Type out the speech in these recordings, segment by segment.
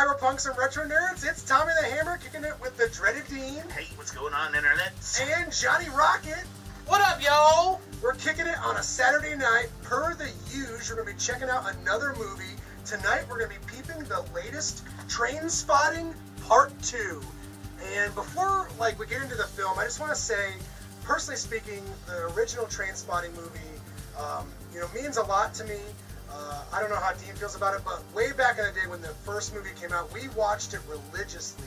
cyberpunks and retro nerds, it's Tommy the Hammer kicking it with the dreaded Dean. Hey, what's going on, Internet? And Johnny Rocket. What up, yo? We're kicking it on a Saturday night. Per the usual, we're going to be checking out another movie. Tonight, we're going to be peeping the latest Trainspotting Part 2. And before we get into the film, I just want to say, personally speaking, the original Trainspotting movie, means a lot to me. I don't know how Dean feels about it, but way back in the day when the first movie came out, we watched it religiously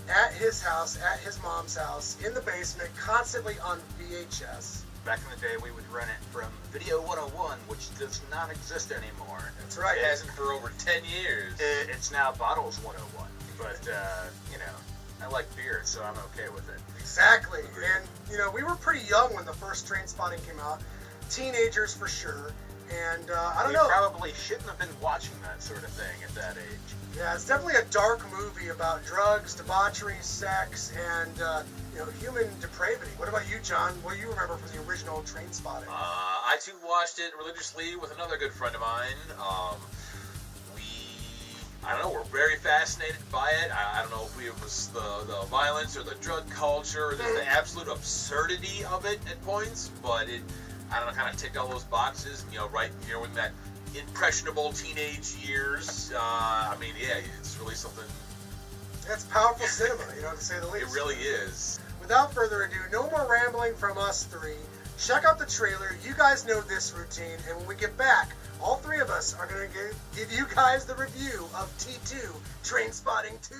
at his house, at his mom's house, in the basement, constantly on VHS. Back in the day, we would rent it from Video 101, which does not exist anymore. That's right. It hasn't for over 10 years. It's now Bottles 101. But, I like beer, so I'm okay with it. Exactly. And, we were pretty young when the first Trainspotting came out. Teenagers for sure. And I don't know. We probably shouldn't have been watching that sort of thing at that age. Yeah, it's definitely a dark movie about drugs, debauchery, sex, and human depravity. What about you, John? What do you remember from the original Trainspotting? I too watched it religiously with another good friend of mine. We're very fascinated by it. I don't know if it was the violence or the drug culture or just the absolute absurdity of it at points, but it, kind of ticked all those boxes, in that impressionable teenage years. It's really something. That's powerful cinema, to say the least. It really is. Without further ado, no more rambling from us three. Check out the trailer. You guys know this routine, and when we get back, all three of us are going to give you guys the review of T2 Trainspotting 2.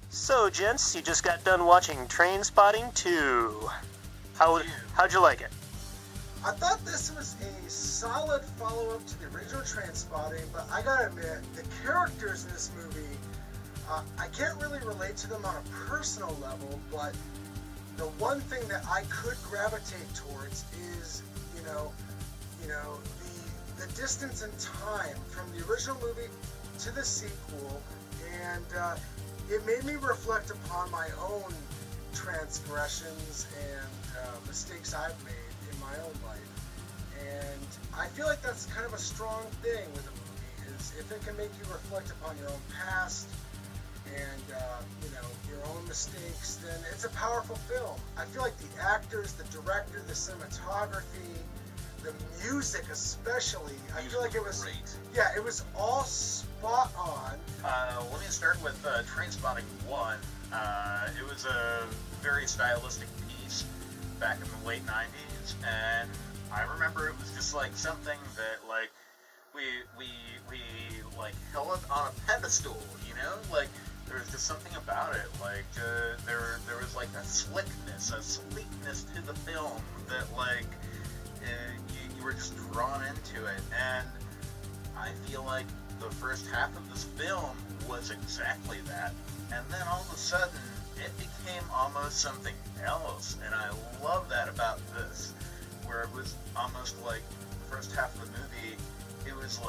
So, gents, you just got done watching Trainspotting 2. How'd you like it? I thought this was a solid follow-up to the original Trainspotting, but I gotta admit, the characters in this movie, I can't really relate to them on a personal level, but the one thing that I could gravitate towards is, the distance in time from the original movie to the sequel, and it made me reflect upon my own transgressions and mistakes I've made in my own life. And I feel like that's kind of a strong thing with a movie, is if it can make you reflect upon your own past and, your own mistakes, then it's a powerful film. I feel like the actors, the director, the cinematography, the music especially, I feel like it was great. Yeah, it was all spot on. Let me start with Trainspotting 1. It was a very stylistic piece back in the late 90s, and I remember it was just something that we held it on a pedestal, there was just something about it, there was a slickness, a sleekness to the film that you were just drawn into it, and I feel like the first half of this film was exactly that, and then all of a sudden it became almost something else, and I love that about this, where it was almost the first half of the movie, it was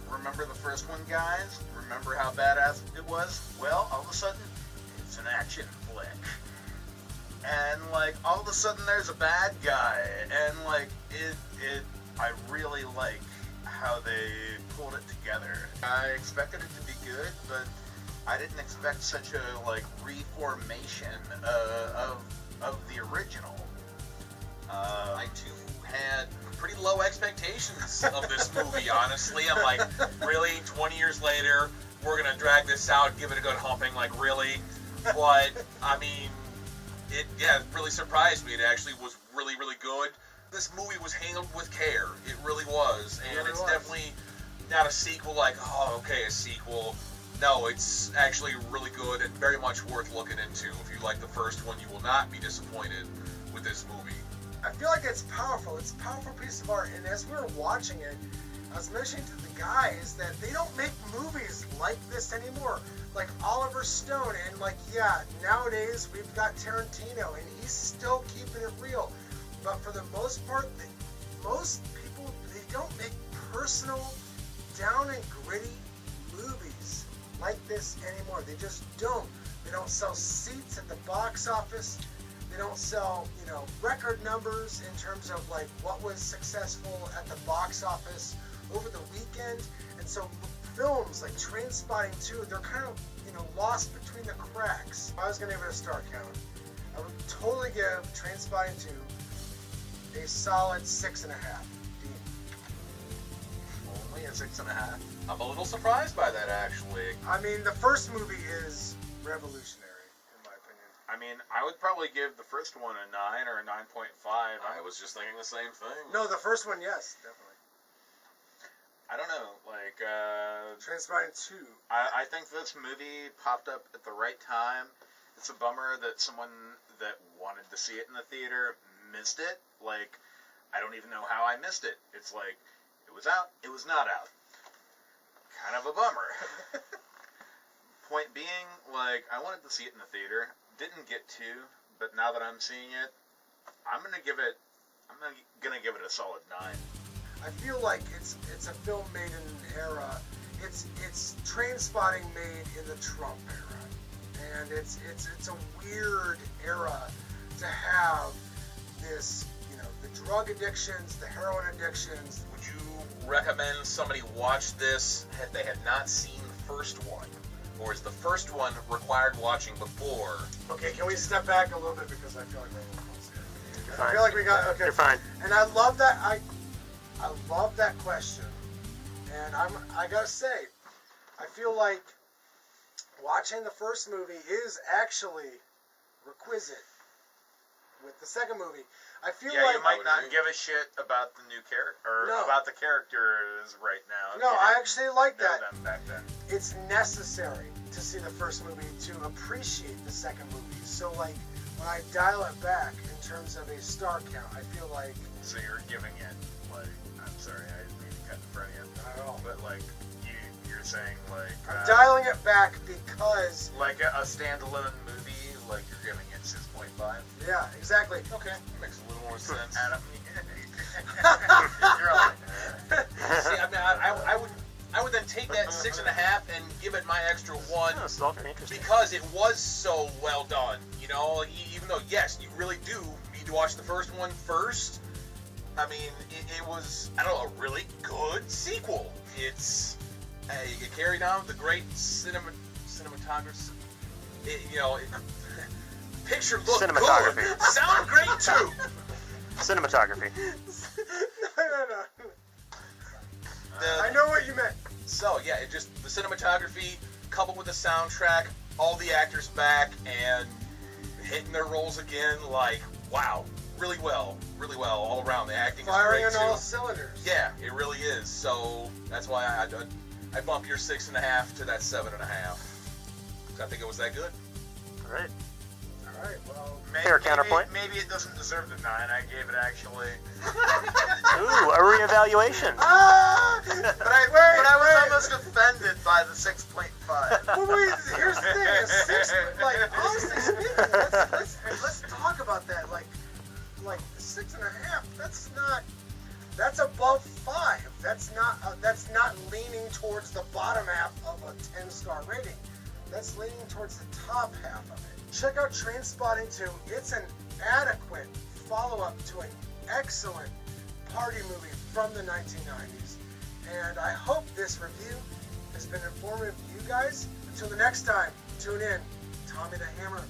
remember the first one, guys? Remember how badass it was? Well, all of a sudden it's an action flick, and all of a sudden there's a bad guy, and I really like how they pulled it together. I expected it to be good, but I didn't expect such a reformation of the original. I too had pretty low expectations of this movie, honestly. I'm really, 20 years later, we're gonna drag this out, give it a good humping, really? But, it really surprised me. It actually was really, really good. This movie was handled with care. It really was. And it's definitely not a sequel a sequel. No, it's actually really good and very much worth looking into. If you like the first one, you will not be disappointed with this movie. I feel like it's powerful. It's a powerful piece of art. And as we were watching it, I was mentioning to the guys that they don't make movies like this anymore. Like Oliver Stone, and like, yeah, nowadays we've got Tarantino, and he's still keeping it real. But for the most part, most people, they don't make personal, down and gritty movies like this anymore. They just don't. They don't sell seats at the box office. They don't sell, record numbers in terms of like what was successful at the box office over the weekend. And so films like Trainspotting 2, they're kind of, lost between the cracks. If I was going to give it a star count, I would totally give Trainspotting 2 a solid 6.5. Only a 6.5. I'm a little surprised by that, actually. I mean, the first movie is revolutionary, in my opinion. I mean, I would probably give the first one a 9 or a 9.5. I was just thinking the same thing. No, the first one, yes, definitely. I don't know, like, Trainspotting 2. I think this movie popped up at the right time. It's a bummer that someone that wanted to see it in the theater missed it. Like, I don't even know how I missed it. It's like, it was out, it was not out. Kind of a bummer. Point being, like, I wanted to see it in the theater. Didn't get to, but now that I'm seeing it, I'm gonna give it a solid 9. I feel like it's a film made in an era. It's Trainspotting made in the Trump era, and it's a weird era to have this, the drug addictions, the heroin addictions. Would you recommend somebody watch this if they had not seen the first one? Or is the first one required watching before? Okay, can we step back a little bit because I feel like we're a little close here. You're I fine. feel like we got okay. You're fine. And I love that. I love that question, and I gotta say, I feel like watching the first movie is actually requisite with the second movie. I feel like you might not give a shit about the new character or No. about the characters right now. No, I actually like know that. them back then. It's necessary to see the first movie to appreciate the second movie. So like when I dial it back in terms of a star count, I feel like So you're giving it like, I'm sorry, I didn't mean to cut in front of you. not at all. But like you're saying like I'm dialing it back because like a standalone movie, like you're giving it 6.5. yeah, exactly. Okay, makes a little more sense. Adam, you're like, See, I mean, I would then take that 6.5 and give it my extra 1 Oh, this is all very interesting. because it was so well done. Even though yes, you really do need to watch the first one first. I mean, it was a really good sequel. It carried on with the great cinematography. Picture looked Cinematography. good. Sound great too. Cinematography. No. The- I know what you meant. So yeah, it just the cinematography coupled with the soundtrack, all the actors back and hitting their roles again, like wow, really well all around. The acting Firing is on great all too. cylinders. Yeah, it really is. So that's why I bump your 6.5 to that 7.5. I think it was that good. All right. All right. Well, Fair counterpoint. Maybe it doesn't deserve the 9. I gave it actually. Ooh, a reevaluation. But I was almost offended by the 6.5. Well, wait, here's the thing. A 6, like honestly speaking, let's talk about that. Like the 6.5. That's above 5. That's not leaning towards the bottom half of a 10-star rating. That's leaning towards the top half of it. Check out Trainspotting 2. It's an adequate follow-up to an excellent party movie from the 1990s. And I hope this review has been informative to you guys. Until the next time, tune in. Tommy the Hammer